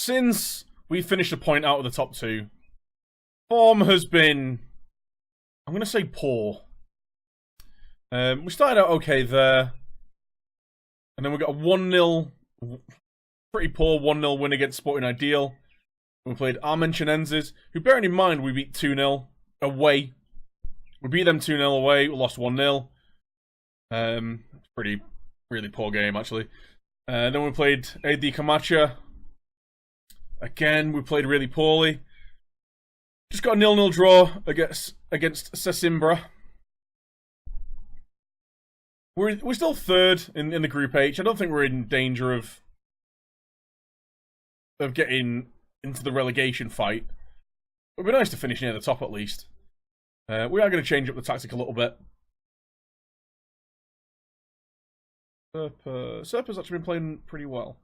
since we finished a point out of the top 2, form has been, I'm going to say, poor. We started out okay there, and then we got a 1-0, pretty poor 1-0 win against Sporting Ideal. We played Armenchenenses, who, bearing in mind, we beat 2-0 away. We beat them 2-0 away, we lost 1-0. Really poor game, actually. Then we played AD Camacha. Again, we played really poorly. Just got a 0-0 draw against Sesimbra. We're still third in the Group H. I don't think we're in danger of getting into the relegation fight. It would be nice to finish near the top at least. We are going to change up the tactic a little bit. Serpa's actually been playing pretty well.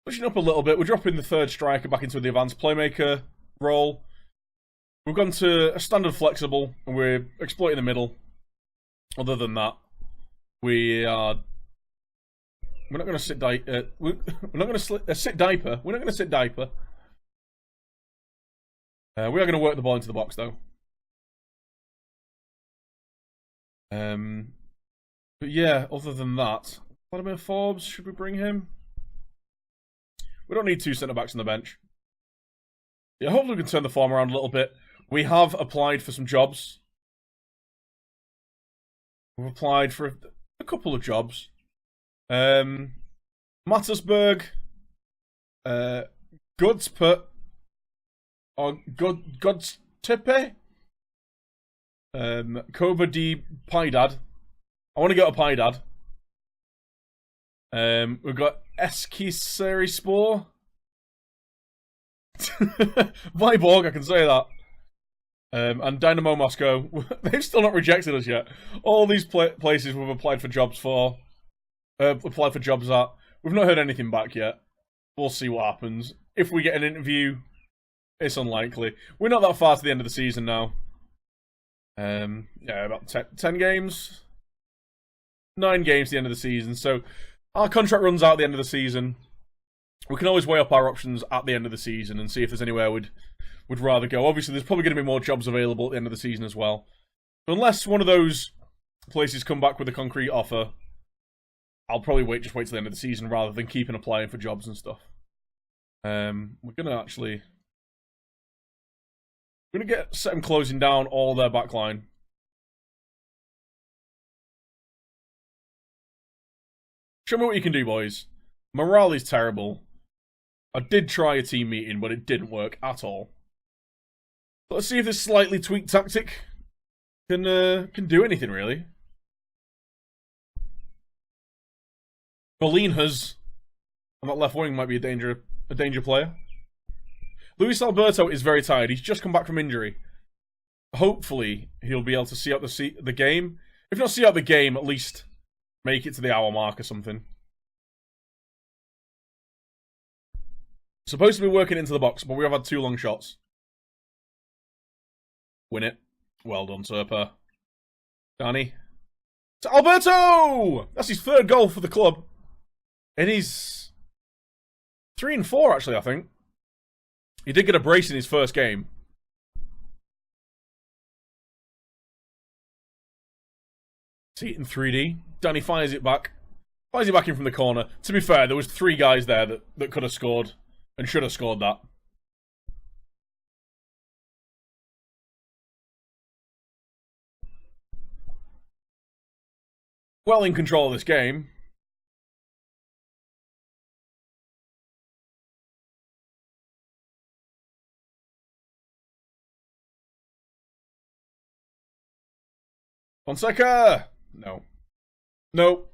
Pushing up a little bit, we're dropping the third striker back into the advanced playmaker role. We've gone to a standard flexible, and we're exploiting the middle. Other than that, we're not going to sit diaper. We're not going to sit diaper. We're not going to sit diaper. We are going to work the ball into the box though. But yeah, other than that, Vladimir Forbes, should we bring him? We don't need 2 centre-backs on the bench. Yeah, hopefully we can turn the form around a little bit. We have applied for some jobs. We've applied for a couple of jobs. Mattersburg, Godsput, or Godstepe, Koba D Pydad. I want to go to Pydad. We've got Eskiserispor. Viborg, I can say that. And Dynamo Moscow. They've still not rejected us yet. All these places we've applied for jobs for. Applied for jobs at. We've not heard anything back yet. We'll see what happens. If we get an interview, it's unlikely. We're not that far to the end of the season now. Yeah, about 10 games. 9 games to the end of the season. So our contract runs out at the end of the season. We can always weigh up our options at the end of the season and see if there's anywhere we'd rather go. Obviously, there's probably going to be more jobs available at the end of the season as well. So unless one of those places come back with a concrete offer, I'll probably just wait till the end of the season rather than keeping applying for jobs and stuff. We're going to get set them closing down all their backline. Show me what you can do, boys. Morale is terrible. I did try a team meeting, but it didn't work at all. But let's see if this slightly tweaked tactic can do anything, really. Bolinhas on that left wing might be a danger player. Luis Alberto is very tired. He's just come back from injury. Hopefully, he'll be able to see out the game. If not see out the game, at least make it to the hour mark or something. Supposed to be working into the box, but we have had 2 long shots. Win it. Well done, Serpa. Danny. To Alberto! That's his 3rd goal for the club. And he's 3 and 4, actually, I think. He did get a brace in his first game. See it in 3D. Danny fires it back. Fires it back in from the corner. To be fair, there was 3 guys there that could have scored. And should have scored that. Well in control of this game. Fonseca! No. No.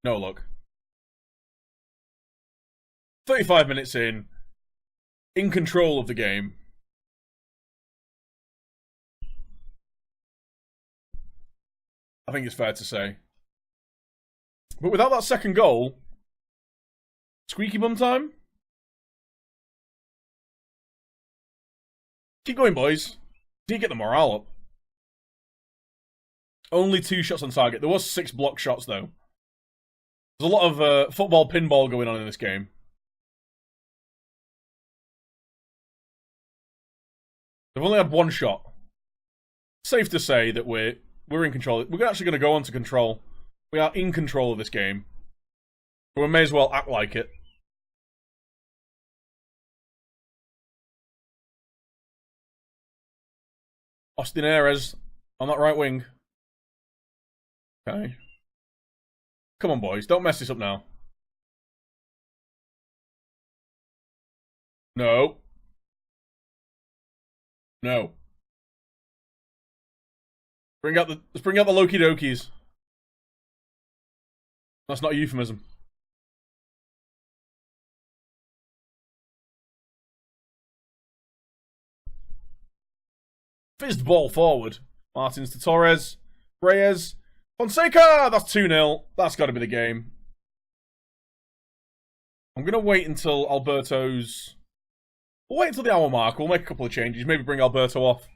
No luck. 35 minutes in control of the game. I think it's fair to say. But without that second goal, squeaky bum time? Keep going, boys. Need to get the morale up. Only 2 shots on target. There was 6 block shots, though. There's a lot of football pinball going on in this game. They've only had one shot. Safe to say that we're in control. We're actually going to go on to control. We are in control of this game. But we may as well act like it. Austin Ares on that right wing. Okay. Come on, boys. Don't mess this up now. No. No. Let's bring out the Loki Dokies. That's not a euphemism. Fizzed ball forward. Martins to Torres. Reyes. Fonseca! That's 2-0. That's got to be the game. I'm going to wait until Alberto's... We'll wait until the hour mark. We'll make a couple of changes. Maybe bring Alberto off.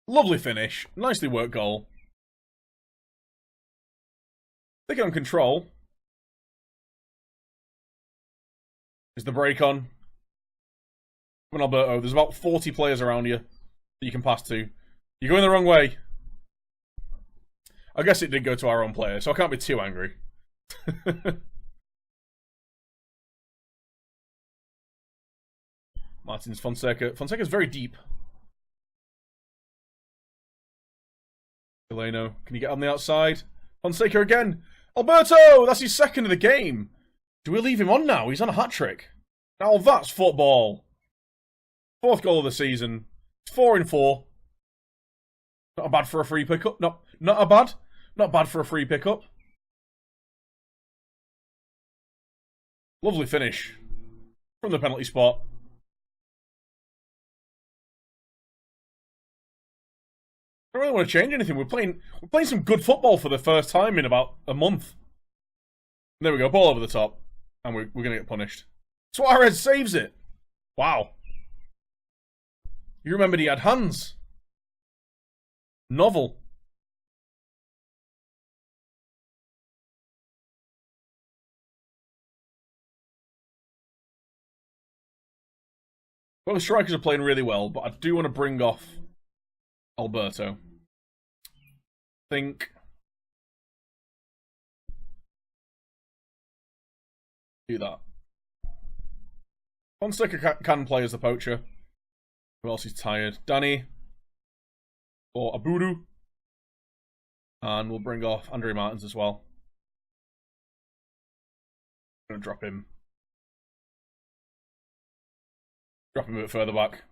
Lovely finish. Nicely worked goal. Taking on control. Is the break on? Come on, Alberto. There's about 40 players around you that you can pass to. You're going the wrong way. I guess it did go to our own player, so I can't be too angry. Martins, Fonseca. Fonseca's very deep. Eleno, can you get on the outside? Fonseca again. Alberto! That's his second of the game. Do we leave him on now? He's on a hat-trick. Now that's football. Fourth goal of the season. It's 4 in 4. Not bad for a free pickup. Not bad for a free pickup. Lovely finish from the penalty spot. I don't really want to change anything. We're playing some good football for the first time in about a month. There we go, ball over the top. And we're going to get punished. Suarez saves it. Wow. You remembered he had hands. Novel. Well, the strikers are playing really well, but I do want to bring off Alberto. Think. Do that. Fonseca can play as the poacher. Who else is tired? Danny. Or Abudu. And we'll bring off Andre Martins as well. I'm going to drop him. Drop him a bit further back.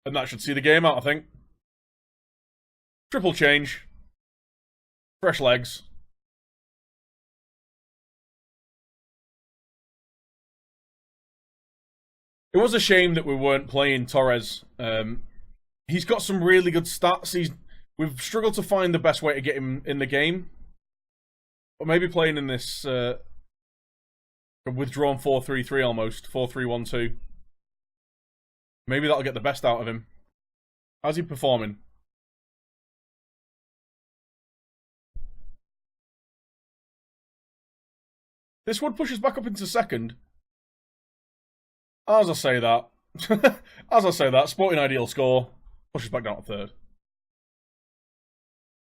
And that should see the game out, I think. Triple change. Fresh legs. It was a shame that we weren't playing Torres. He's got some really good stats. We've struggled to find the best way to get him in the game. But maybe playing in this withdrawn 4-3-3 almost. 4-3-1-2. Maybe that'll get the best out of him. How's he performing? This would push us back up into second. As I say that, Sporting Ideal score pushes back down to third.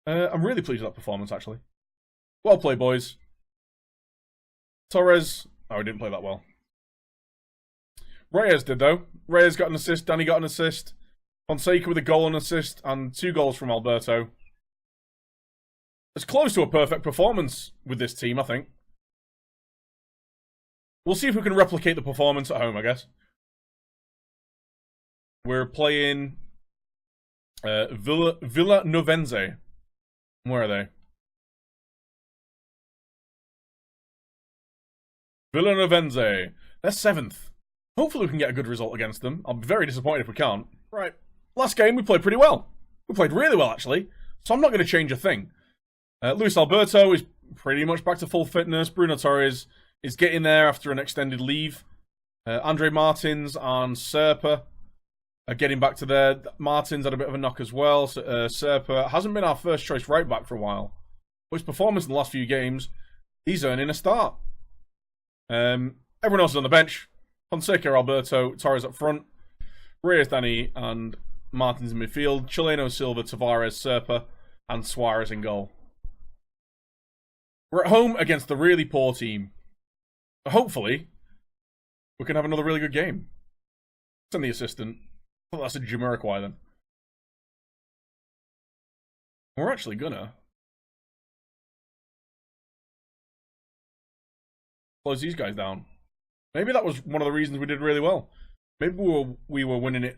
I'm really pleased with that performance, actually. Well played, boys. Torres. Oh, he didn't play that well. Reyes did, though. Reyes got an assist. Danny got an assist. Fonseca with a goal and assist. And 2 goals from Alberto. It's close to a perfect performance with this team, I think. We'll see if we can replicate the performance at home, I guess. We're playing Villa Novense. Where are they? Villa Novense. They're 7th. Hopefully we can get a good result against them. I'll be very disappointed if we can't. Right. Last game, we played pretty well. We played really well, actually. So I'm not going to change a thing. Luis Alberto is pretty much back to full fitness. Bruno Torres is getting there after an extended leave. Andre Martins and Serpa are getting back to there. Martins had a bit of a knock as well. So, Serpa hasn't been our first choice right back for a while. but his performance in the last few games, he's earning a start. Everyone else is on the bench. Fonseca, Alberto, Torres up front, Reyes, Danny, and Martins in midfield, Chileno, Silva, Tavares, Serpa, and Suarez in goal. We're at home against a really poor team. Hopefully, we can have another really good game. Send the assistant. I thought that's a Jamiroquai then. We're actually gonna close these guys down. Maybe that was one of the reasons we did really well. Maybe we were winning it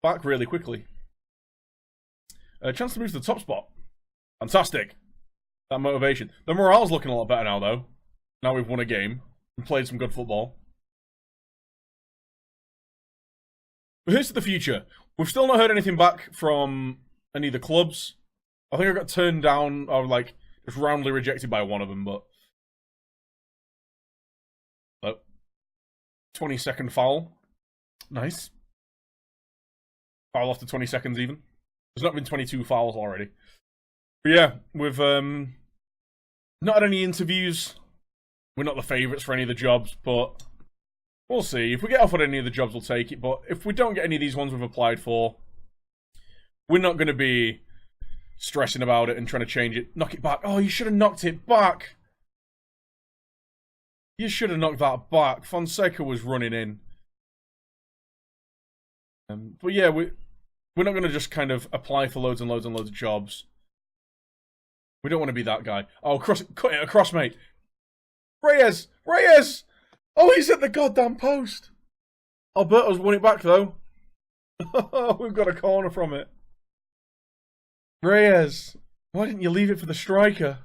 back really quickly. A chance to move to the top spot. Fantastic. That motivation. The morale's looking a lot better now, though. Now we've won a game and played some good football. But here's to the future. We've still not heard anything back from any of the clubs. I think I got turned down, or like, just roundly rejected by one of them, but... 20-second foul. Nice. Foul after 20 seconds, even. There's not been 22 fouls already. But yeah, we've not had any interviews. We're not the favourites for any of the jobs, but we'll see. If we get offered any of the jobs, we'll take it. But if we don't get any of these ones we've applied for, we're not going to be stressing about it and trying to change it. Knock it back. Oh, you should have knocked it back. You should have knocked that back. Fonseca was running in. But yeah, we're not going to just kind of apply for loads and loads and loads of jobs. We don't want to be that guy. Oh, cut it across, mate. Reyes! Reyes! Oh, he's at the goddamn post. Alberto's won it back, though. We've got a corner from it. Reyes, why didn't you leave it for the striker?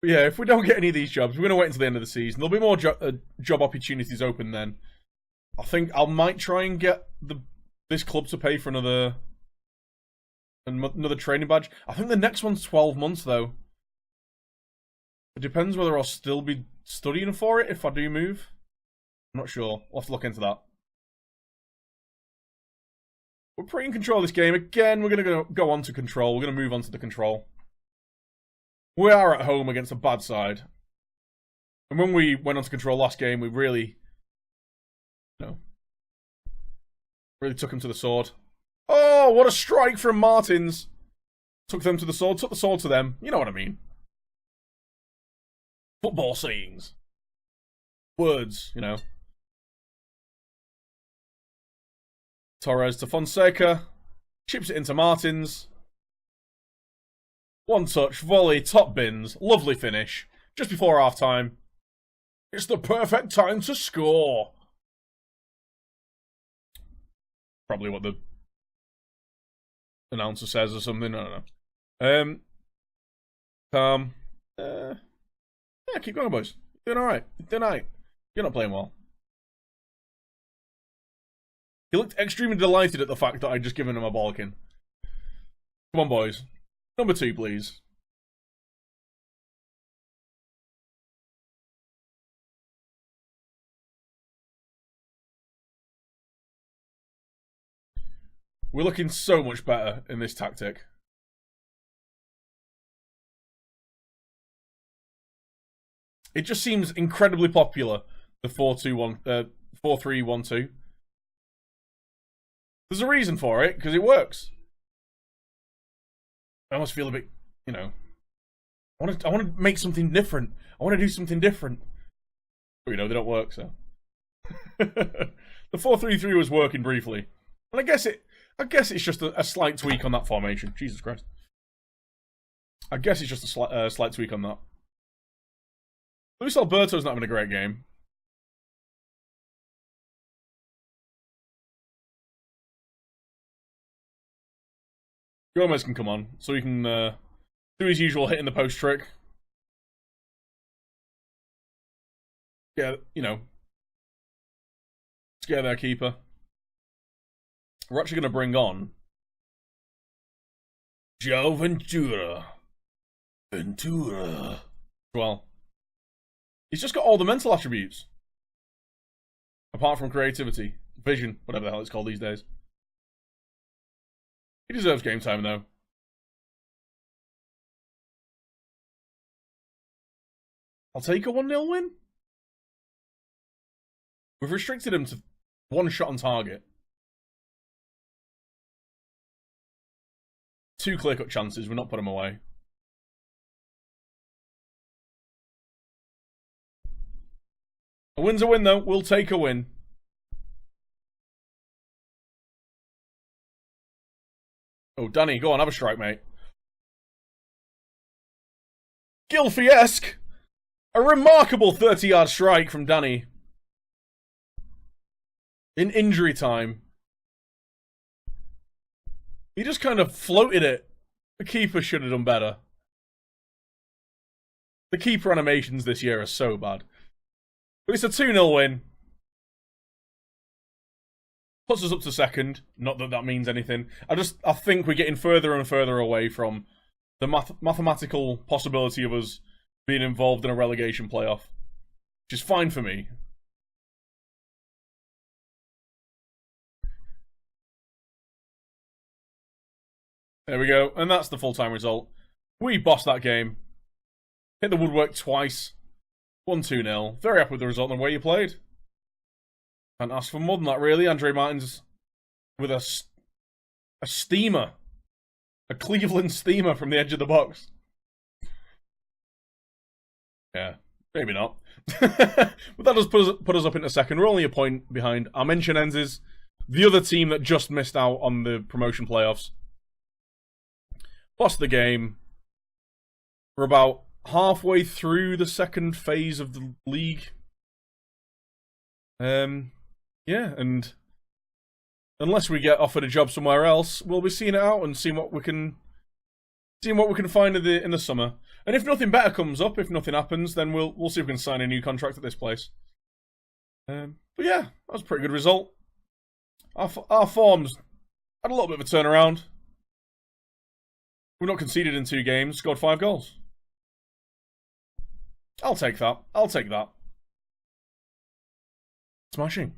But yeah, if we don't get any of these jobs, we're going to wait until the end of the season. There'll be more job opportunities open then. I think I might try and get this club to pay for another training badge. I think the next one's 12 months, though. It depends whether I'll still be studying for it if I do move. I'm not sure. We'll have to look into that. We're pretty in control of this game. Again, we're going to go on to control. We're going to move on to the control. We are at home against a bad side. And when we went on to control last game, we really took him to the sword. Oh, what a strike from Martins. Took them to the sword, took the sword to them. You know what I mean. Football sayings. Words, you know. Torres to Fonseca. Chips it into Martins. One touch, volley, top bins. Lovely finish. Just before half time. It's the perfect time to score. Probably what the announcer says or something. I don't know. Yeah, keep going, boys. You're doing alright. You're doing alright. You're not playing well. He looked extremely delighted at the fact that I'd just given him a bollocking. Come on, boys. Number 2, please. We're looking so much better in this tactic. It just seems incredibly popular, the 4-3-1-2. There's a reason for it, because it works. I almost feel a bit, I want to make something different. I want to do something different. But, they don't work, so. The 4-3-3 was working briefly. And I guess it's just a slight tweak on that formation. Jesus Christ. I guess it's just a slight tweak on that. Luis Alberto's not having a great game. Gomez can come on, so he can do his usual hitting the post trick. Yeah, scare their keeper. We're actually going to bring on João Ventura. Well, he's just got all the mental attributes. Apart from creativity, vision, whatever the hell it's called these days. He deserves game time, though. I'll take a 1-0 win. We've restricted him to 1 shot on target. 2 clear-cut chances. We're not putting them away. A win's a win, though. We'll take a win. Oh, Danny, go on, have a strike, mate. Gylfi-esque! A remarkable 30-yard strike from Danny. In injury time. He just kind of floated it. The keeper should have done better. The keeper animations this year are so bad. But it's a 2-0 win. Puts us up to second. Not that that means anything. I think we're getting further and further away from the mathematical possibility of us being involved in a relegation playoff. Which is fine for me. There we go. And that's the full-time result. We bossed that game. Hit the woodwork twice. Won 2-0. Very happy with the result and the way you played. Can't ask for more than that, really. Andre Martin's with a steamer. A Cleveland steamer from the edge of the box. Yeah, maybe not. But that does put us up into second. We're only a point behind Armentionenses, the other team that just missed out on the promotion playoffs. Lost the game. We're about halfway through the second phase of the league. Yeah, and unless we get offered a job somewhere else, we'll be seeing it out and seeing what we can find in the summer. And if nothing better comes up, if nothing happens, then we'll see if we can sign a new contract at this place. But yeah, that was a pretty good result. Our forms had a little bit of a turnaround. We've not conceded in 2 games, scored 5 goals. I'll take that. Smashing.